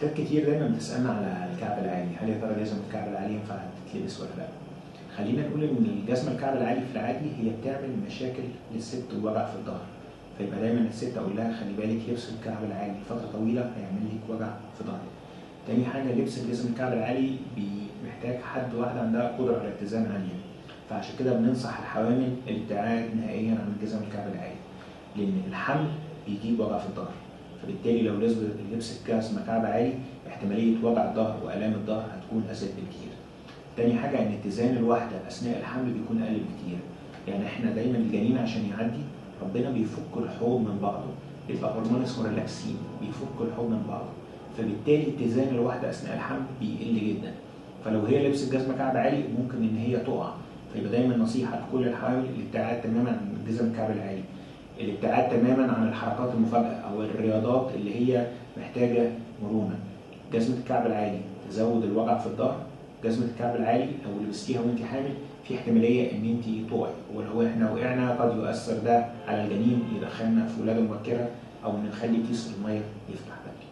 ستات كتير دايما بتسألنا على الكعب العالي، هل يا ترى جزمة الكعب العالي ينفع تتلبس ولا لا؟ خلينا نقول ان الجزمة الكعب العالي في العادي هي بتعمل مشاكل للست ووجع في الظهر، فيبقى دايما الست اقول لها خلي بالك لبس الكعب العالي فترة طويلة هيعمل لك وجع في ظهرك. تاني حاجة لبس جزم الكعب العالي محتاج واحدة عندها قدرة على الاتزان عالية، فعشان كده بننصح الحوامل الابتعاد نهائيا عن جزم الكعب العالي، لأن الحمل بيجيب وجع في الظهر، فبالتالي لو لبست جزمة كعب عالي احتمالية وجع الظهر وآلام الظهر هتكون أزيد بكتير. تاني حاجة إن اتزان الواحدة أثناء الحمل بيكون أقل بكتير، يعني إحنا دايما الجنين عشان يعدي ربنا بيفك الحوض من بعضه، يبقى هرمون اسمه ريلاكسين بيفك الحوض من بعضه، فبالتالي اتزان الواحدة أثناء الحمل بيقل جدا، فلو هي لبست جزمة كعب عالي ممكن إن هي تقع. فيبقى دايما نصيحة لكل الحوامل الابتعاد تماما عن جزم الكعب العالي، الابتعاد تماما عن الحركات المفاجئة أو الرياضات اللي هي محتاجة مرونة. جزمة الكعب العالي تزود الوجع في الظهر، جزمة الكعب العالي لو لبستيها وانت حامل في احتمالية ان انت تقعي، ولو احنا وقعنا قد يؤثر ده على الجنين يدخلنا في ولادة مبكرة او نخلي كيس المية يفتح بدري.